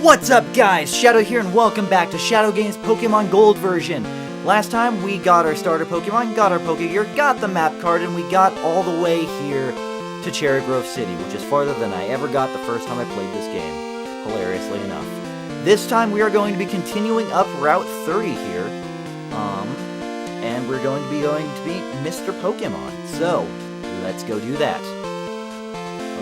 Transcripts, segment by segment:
What's up, guys? Shadow here, and welcome back to Shadow Games Pokemon Gold version. Last time, we got our starter Pokemon, got our Pokegear, got the map card, and we got all the way here to Cherry Grove City, which is farther than I ever got the first time I played this game, hilariously enough. This time, we are going to be continuing up Route 30 here, and we're going to be Mr. Pokemon. So, let's go do that.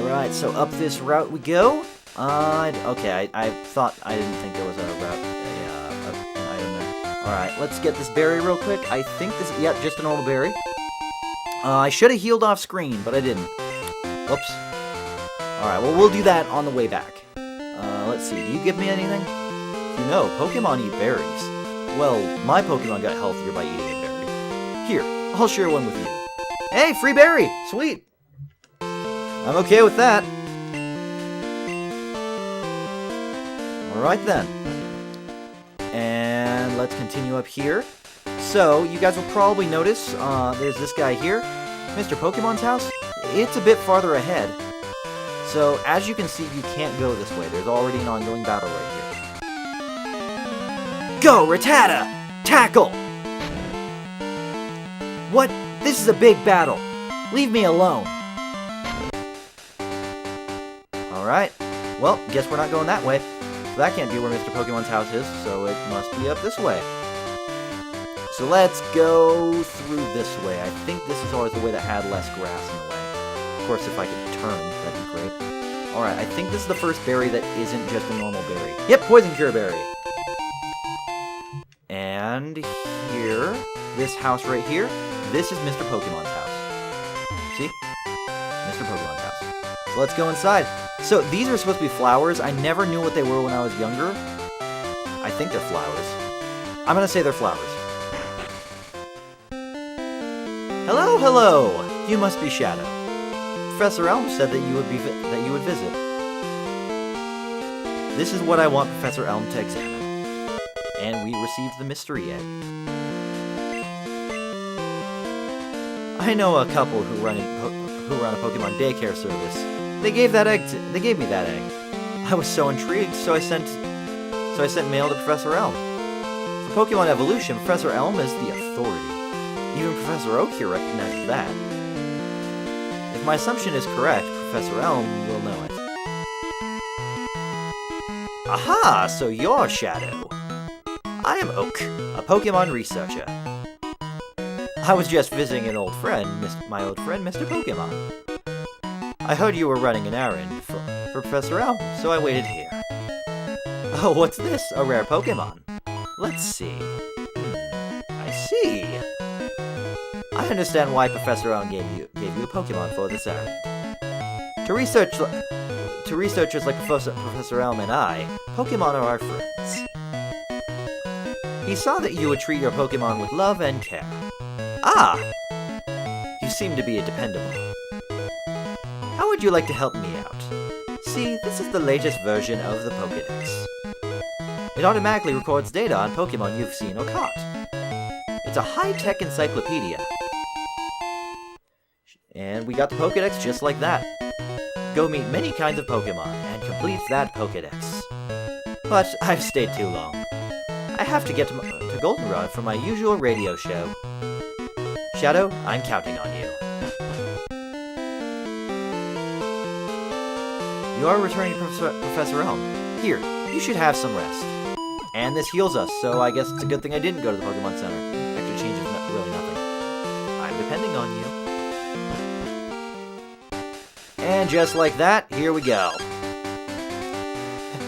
Alright, so up this route we go. Okay, I thought I didn't think there was a route, an item there. Alright, let's get this berry real quick. I think this, yep, just a normal berry. I should have healed off screen, but I didn't. Whoops. Alright, well, we'll do that on the way back. Let's see, do you give me anything? You know, Pokemon eat berries. Well, my Pokemon got healthier by eating a berry. Here, I'll share one with you. Hey, free berry! Sweet! I'm okay with that. Alright then. And let's continue up here. So, you guys will probably notice, there's this guy here. Mr. Pokemon's house. It's a bit farther ahead. So, as you can see, you can't go this way. There's already an ongoing battle right here. Go, Rattata! Tackle! What? This is a big battle. Leave me alone. Alright. Well, guess we're not going that way. So that can't be where Mr. Pokemon's house is, so it must be up this way. So let's go through this way. I think this is always the way that had less grass in the way. Of course, if I could turn, that'd be great. Alright, I think this is the first berry that isn't just a normal berry. Yep, Poison Cure Berry! And here, this house right here, this is Mr. Pokemon's house. See? Mr. Pokemon's house. So let's go inside. So, these are supposed to be flowers. I never knew what they were when I was younger. I think they're flowers. I'm gonna say they're flowers. Hello, hello! You must be Shadow. Professor Elm said that you would visit. This is what I want Professor Elm to examine. And we received the mystery egg. I know a couple who run a Pokemon daycare service. They gave me that egg. I was so intrigued, so I sent mail to Professor Elm. For Pokemon evolution, Professor Elm is the authority. Even Professor Oak here recognizes that. If my assumption is correct, Professor Elm will know it. Aha! So you're Shadow. I am Oak, a Pokemon researcher. I was just visiting an old friend, my old friend, Mr. Pokemon. I heard you were running an errand for Professor Elm, so I waited here. Oh, what's this? A rare Pokemon? Let's see. I see. I understand why Professor Elm gave you a Pokemon for this errand. To researchers like Professor Elm and I, Pokemon are our friends. He saw that you would treat your Pokemon with love and care. Ah! You seem to be dependable. How would you like to help me out? See, this is the latest version of the Pokédex. It automatically records data on Pokemon you've seen or caught. It's a high-tech encyclopedia. And we got the Pokédex just like that. Go meet many kinds of Pokemon and complete that Pokédex. But I've stayed too long. I have to get to Goldenrod for my usual radio show. Shadow, I'm counting on you. You are returning to Professor Elm. Here, you should have some rest. And this heals us, so I guess it's a good thing I didn't go to the Pokemon Center. Actually changes really nothing. I'm depending on you. And just like that, here we go.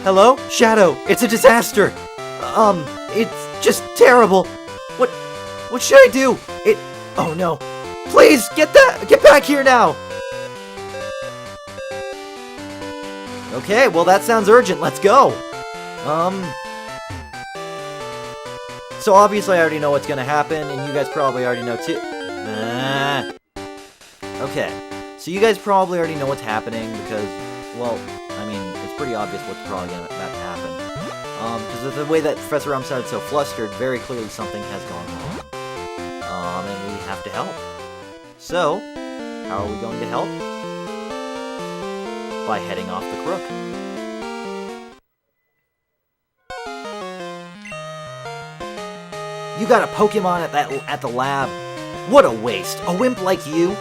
Hello? Shadow, it's a disaster! It's just terrible. What should I do? Oh no. Please, get back here now! Okay, well that sounds urgent, let's go! So obviously I already know what's gonna happen, and you guys probably already know too. Okay, so you guys probably already know what's happening, because, well, I mean, it's pretty obvious what's probably about to happen. Because of the way that Professor Elm sounded so flustered, very clearly something has gone wrong. And we have to help. So, how are we going to help? By heading off the crook. You got a Pokemon at the lab. What a waste. A wimp like you?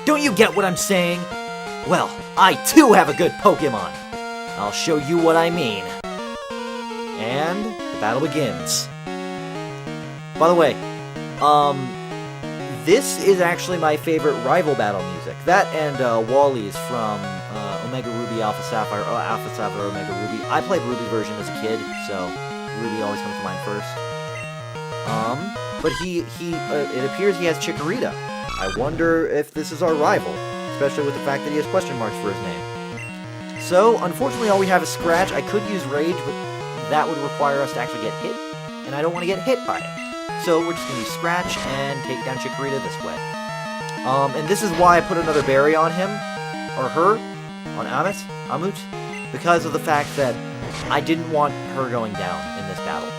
Don't you get what I'm saying? Well, I too have a good Pokemon. I'll show you what I mean. And the battle begins. By the way, this is actually my favorite rival battle music. That and Wally's from Omega Ruby, Alpha Sapphire, Omega Ruby. I played Ruby version as a kid, so Ruby always comes to mind first. But it appears he has Chikorita. I wonder if this is our rival, especially with the fact that he has question marks for his name. So, unfortunately, all we have is Scratch. I could use Rage, but that would require us to actually get hit, and I don't want to get hit by it. So we're just going to use Scratch and take down Chikorita this way. And this is why I put another berry on him, or her, on Amut, because of the fact that I didn't want her going down in this battle.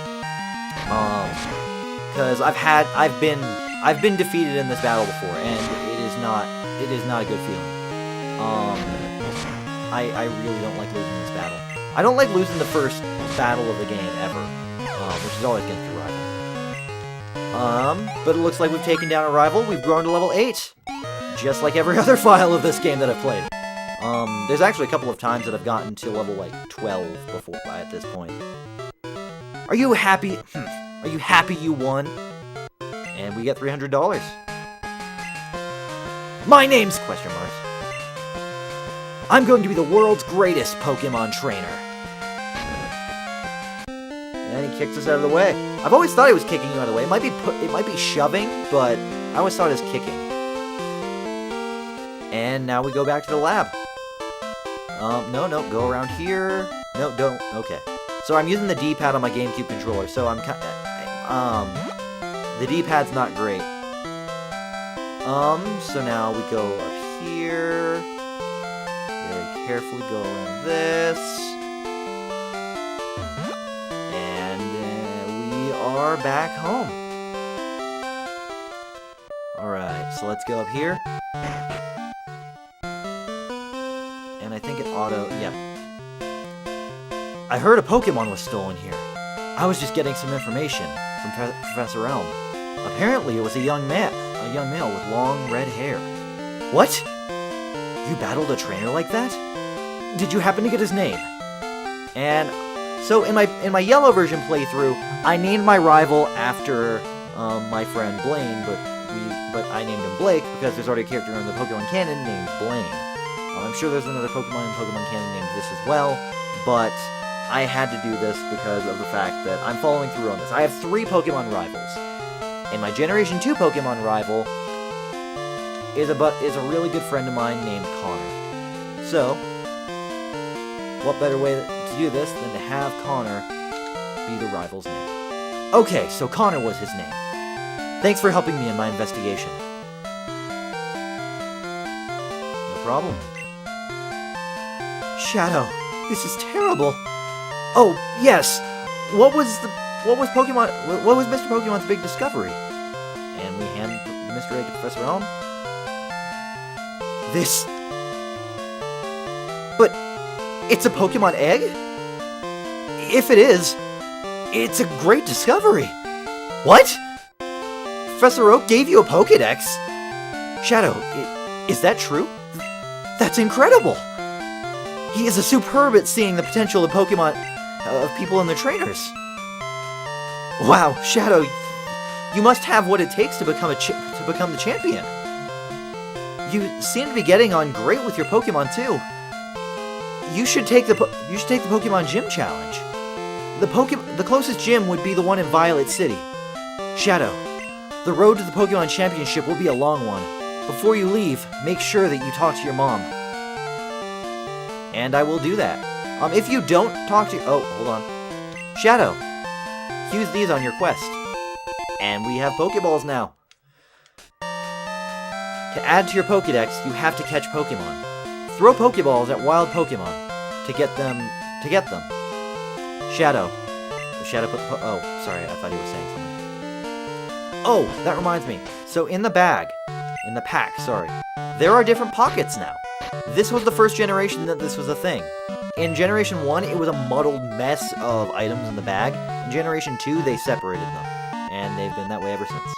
Because I've been defeated in this battle before, and it is not a good feeling. I really don't like losing this battle. I don't like losing the first battle of the game ever, which is always against your rival. But it looks like we've taken down a rival. We've grown to level 8, just like every other file of this game that I've played. There's actually a couple of times that I've gotten to level like 12 before at this point. Are you happy? Are you happy you won? And we get $300. My name's question marks. I'm going to be the world's greatest Pokemon trainer. And he kicks us out of the way. I've always thought he was kicking you out of the way. It might be shoving, but I always thought it was kicking. And now we go back to the lab. No, go around here. No, don't. Okay. So I'm using the D-pad on my GameCube controller, so I'm the D-pad's not great. So now we go up here. Very carefully go around this. And we are back home. Alright, so let's go up here. And I think it yep. I heard a Pokemon was stolen here. I was just getting some information from Professor Elm. Apparently it was a young male with long red hair. What? You battled a trainer like that? Did you happen to get his name? And so in my yellow version playthrough, I named my rival after my friend Blaine, but I named him Blake because there's already a character in the Pokemon canon named Blaine. I'm sure there's another Pokemon in Pokemon canon named this as well, but I had to do this because of the fact that I'm following through on this. I have 3 Pokemon rivals, and my Generation 2 Pokemon rival is a really good friend of mine named Connor. So, what better way to do this than to have Connor be the rival's name? Okay, so Connor was his name. Thanks for helping me in my investigation. No problem. Shadow, this is terrible. Oh, yes. What was Mr. Pokemon's big discovery? And we hand Mr. Egg to Professor Elm. This... But it's a Pokemon egg? If it is, it's a great discovery. What? Professor Oak gave you a Pokédex? Shadow, is that true? That's incredible. He is superb at seeing the potential of Pokemon, of people and their trainers. Wow, Shadow, you must have what it takes to become the champion. You seem to be getting on great with your Pokemon too. You should take the Pokemon Gym Challenge. The closest gym would be the one in Violet City. Shadow, the road to the Pokemon Championship will be a long one. Before you leave, make sure that you talk to your mom. And I will do that. If you don't talk to... Oh, hold on. Shadow, use these on your quest. And we have Pokeballs now. To add to your Pokedex, you have to catch Pokemon. Throw Pokeballs at wild Pokemon to get them. Shadow. Shadow put the oh, sorry, I thought he was saying something. Oh, that reminds me. So in the pack, sorry, there are different pockets now. This was the first generation that this was a thing. In Generation 1, it was a muddled mess of items in the bag. In Generation 2, they separated them, and they've been that way ever since.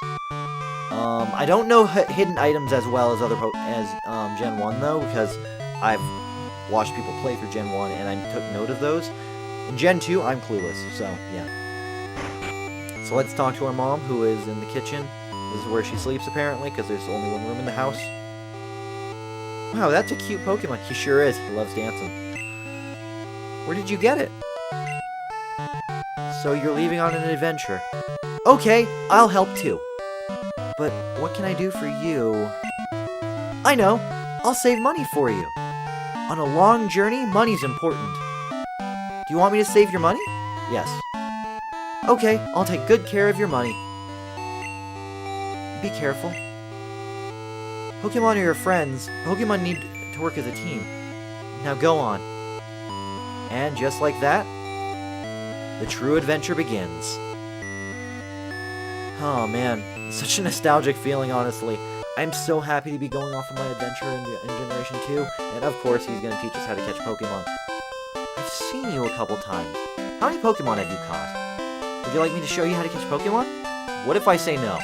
I don't know hidden items as well as Gen 1, though, because I've watched people play through Gen 1, and I took note of those. In Gen 2, I'm clueless, so, yeah. So let's talk to our mom, who is in the kitchen. This is where she sleeps, apparently, because there's only one room in the house. Wow, that's a cute Pokemon. He sure is. He loves dancing. Where did you get it? So you're leaving on an adventure. Okay, I'll help too. But what can I do for you? I know! I'll save money for you. On a long journey, money's important. Do you want me to save your money? Yes. Okay, I'll take good care of your money. Be careful. Pokemon are your friends. Pokemon need to work as a team. Now go on. And just like that, the true adventure begins. Oh man, such a nostalgic feeling, honestly. I'm so happy to be going off on my adventure in Generation 2, and of course he's going to teach us how to catch Pokemon. I've seen you a couple times. How many Pokemon have you caught? Would you like me to show you how to catch Pokemon? What if I say no?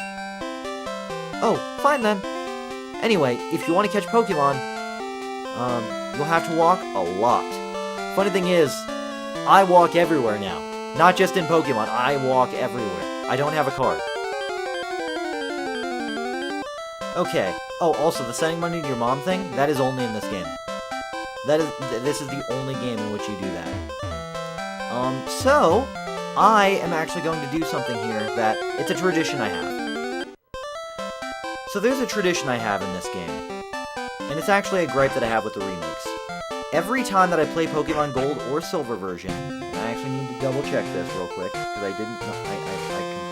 Oh, fine then. Anyway, if you want to catch Pokemon, you'll have to walk a lot. Funny thing is, I walk everywhere now. Not just in Pokemon, I walk everywhere. I don't have a car. Okay. Oh, also, the sending money to your mom thing, that is only in this game. This is the only game in which you do that. So, I am actually going to do something here that, it's a tradition I have. So there's a tradition I have in this game, and it's actually a gripe that I have with the remakes. Every time that I play Pokemon Gold or Silver version, and I actually need to double check this real quick, because I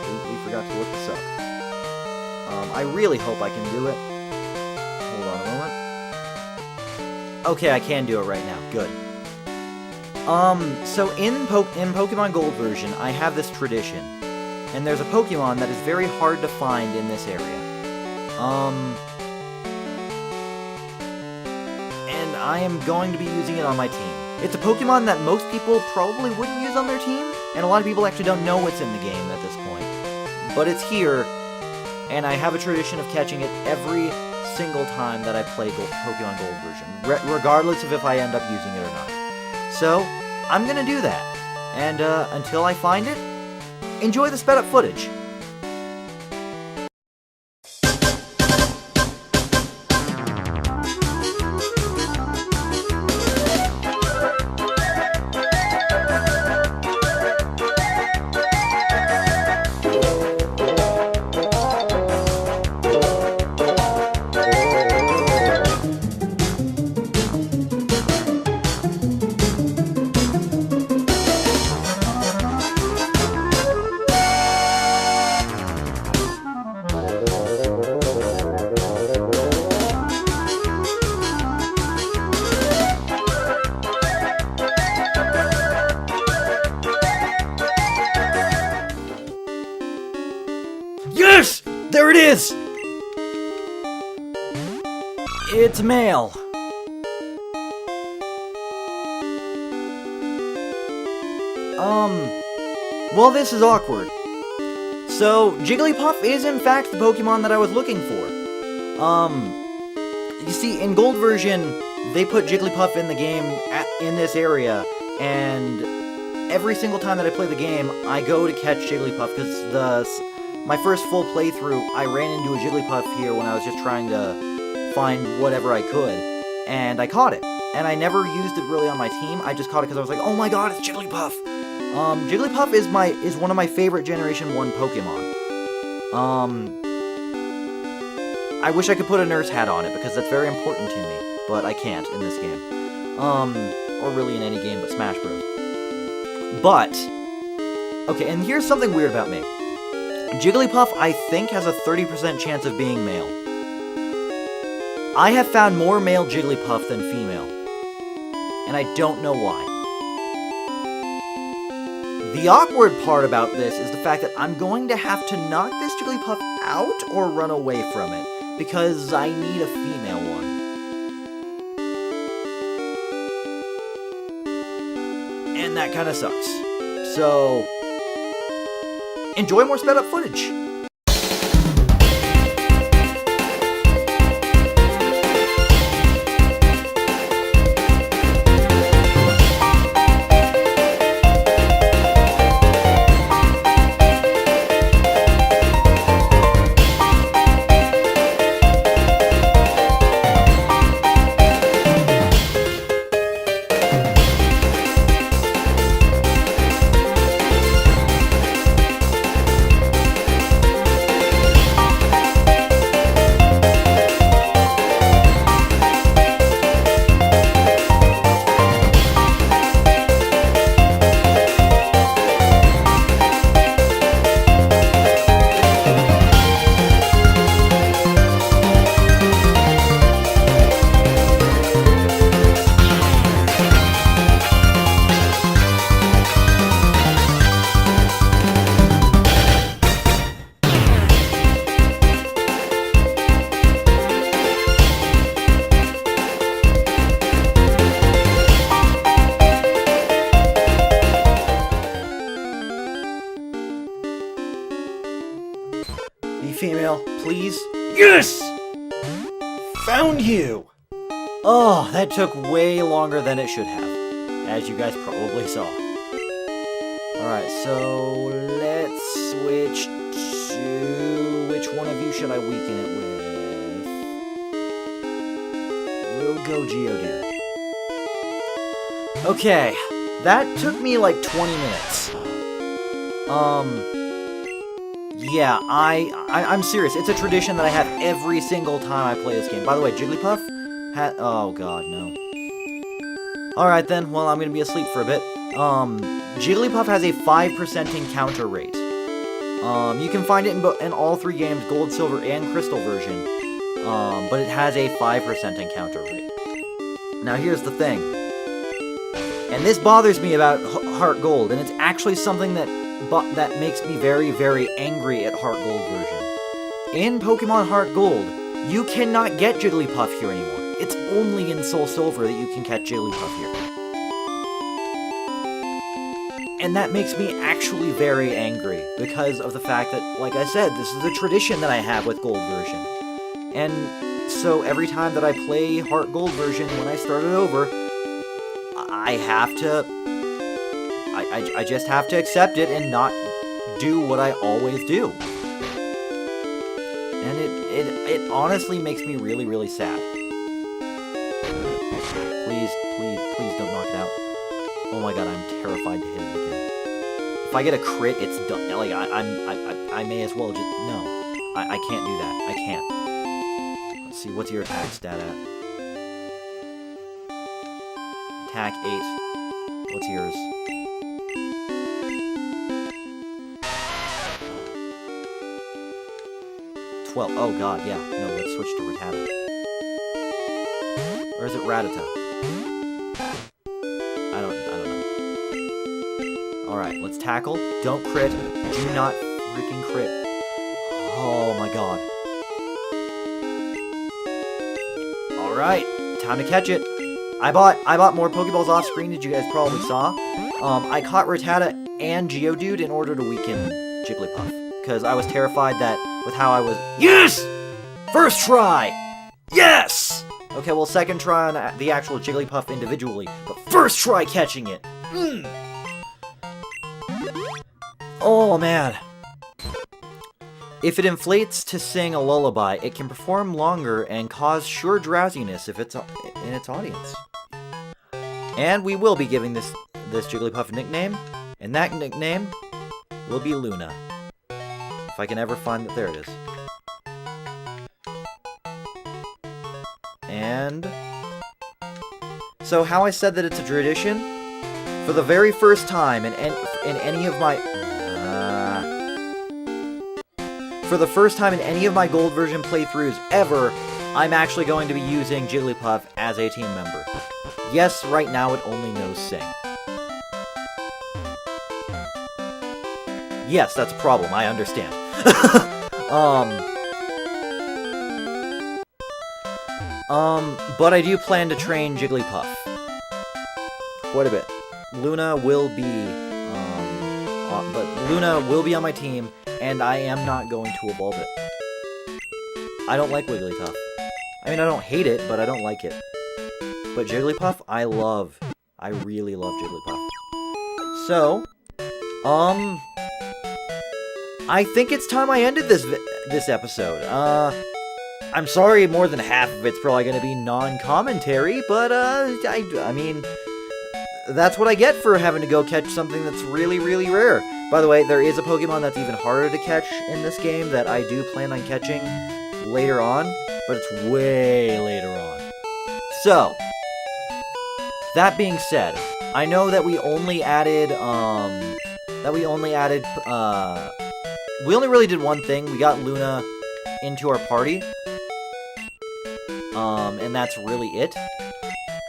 completely forgot to look this up. I really hope I can do it. Hold on a moment. Okay, I can do it right now. Good. So in Pokemon Gold version, I have this tradition, and there's a Pokemon that is very hard to find in this area. And I am going to be using it on my team. It's a Pokemon that most people probably wouldn't use on their team, and a lot of people actually don't know what's in the game at this point. But it's here, and I have a tradition of catching it every single time that I play Pokemon Gold version, regardless of if I end up using it or not. So, I'm gonna do that. And, until I find it, enjoy the sped up footage. Yes! There it is! It's mail. Well, this is awkward. So, Jigglypuff is in fact the Pokemon that I was looking for. You see, in Gold version, they put Jigglypuff in the game in this area, and every single time that I play the game, I go to catch Jigglypuff, because my first full playthrough, I ran into a Jigglypuff here when I was just trying to find whatever I could, and I caught it. And I never used it really on my team, I just caught it because I was like, oh my god, it's Jigglypuff! Jigglypuff is one of my favorite Generation 1 Pokemon. I wish I could put a nurse hat on it, because that's very important to me, but I can't in this game. Or really in any game but Smash Bros. But, okay, and here's something weird about me. Jigglypuff, I think, has a 30% chance of being male. I have found more male Jigglypuff than female, and I don't know why. The awkward part about this is the fact that I'm going to have to knock this Jigglypuff out or run away from it, because I need a female one. that kind of sucks. So, enjoy more sped up footage. Female, please. Yes! Found you! Oh, that took way longer than it should have, as you guys probably saw. Alright, so let's switch to... Which one of you should I weaken it with? We'll go Geodude. Okay, that took me like 20 minutes. Yeah, I'm serious. It's a tradition that I have every single time I play this game. By the way, Jigglypuff oh god, no. Alright then, well, I'm gonna be asleep for a bit. Jigglypuff has a 5% encounter rate. You can find it in all three games, Gold, Silver, and Crystal version. But it has a 5% encounter rate. Now here's the thing. And this bothers me about Heart Gold, and it's actually something that makes me very, very angry at Heart Gold version. In Pokemon Heart Gold, you cannot get Jigglypuff here anymore. It's only in Soul Silver that you can catch Jigglypuff here. And that makes me actually very angry, because of the fact that, like I said, this is a tradition that I have with Gold version. And so every time that I play Heart Gold version, when I start it over, I have to... I just have to accept it and not do what I always do. And it honestly makes me really, really sad. Please, please, please don't knock it out. Oh my god, I'm terrified to hit it again. If I get a crit, it's done. Like, I may as well just... No. I can't do that. I can't. Let's see, what's your attack stat at? Attack 8. What's yours? 12. Oh god, yeah. No, let's switch to Rattata. Or is it Rattata? I don't know. Alright, let's tackle. Don't crit. Do not freaking crit. Oh my god. Alright, time to catch it. I bought more Pokeballs off screen, as you guys probably saw. I caught Rattata and Geodude in order to weaken Jigglypuff. Because I was terrified that with how I was... Yes! First try! Yes! Okay, well, second try on the actual Jigglypuff individually, but first try catching it. Oh, man. If it inflates to sing a lullaby, it can perform longer and cause sure drowsiness if it's in its audience. And we will be giving this Jigglypuff a nickname, and that nickname will be Luna. If I can ever find it, there it is. And... so how I said that it's a tradition, for the very first time in any of my... for the first time in any of my Gold version playthroughs ever, I'm actually going to be using Jigglypuff as a team member. Yes, right now it only knows Sing. Yes, that's a problem, I understand. But I do plan to train Jigglypuff. Quite a bit. Luna will be on my team, and I am not going to evolve it. I don't like Wigglytuff. I mean, I don't hate it, but I don't like it. But Jigglypuff, I love. I really love Jigglypuff. So, I think it's time I ended this episode. I'm sorry, more than half of it's probably going to be non-commentary, but, I mean, that's what I get for having to go catch something that's really, really rare. By the way, there is a Pokemon that's even harder to catch in this game that I do plan on catching later on, but it's way later on. So, that being said, I know that we only added, we only really did one thing. We got Luna into our party, and that's really it.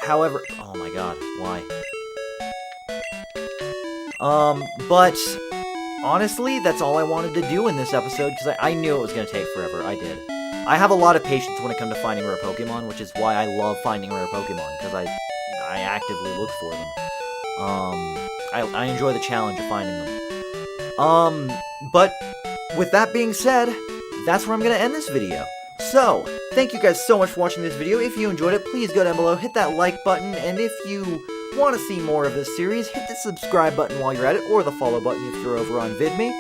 However, oh my god, why? But honestly, that's all I wanted to do in this episode, because I knew it was going to take forever. I did. I have a lot of patience when it comes to finding rare Pokemon, which is why I love finding rare Pokemon, because I actively look for them. I enjoy the challenge of finding them. But with that being said, that's where I'm going to end this video. So, thank you guys so much for watching this video. If you enjoyed it, please go down below, hit that like button, and if you want to see more of this series, hit the subscribe button while you're at it, or the follow button if you're over on VidMe.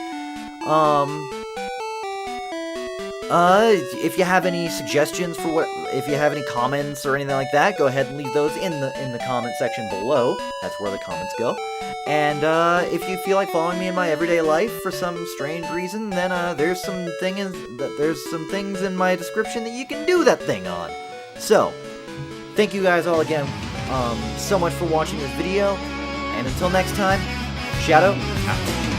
If you have any suggestions for if you have any comments or anything like that, go ahead and leave those in the comment section below. That's where the comments go. And if you feel like following me in my everyday life for some strange reason, then there's some things in my description that you can do that thing on. So, thank you guys all again so much for watching this video, and until next time, Shadow out.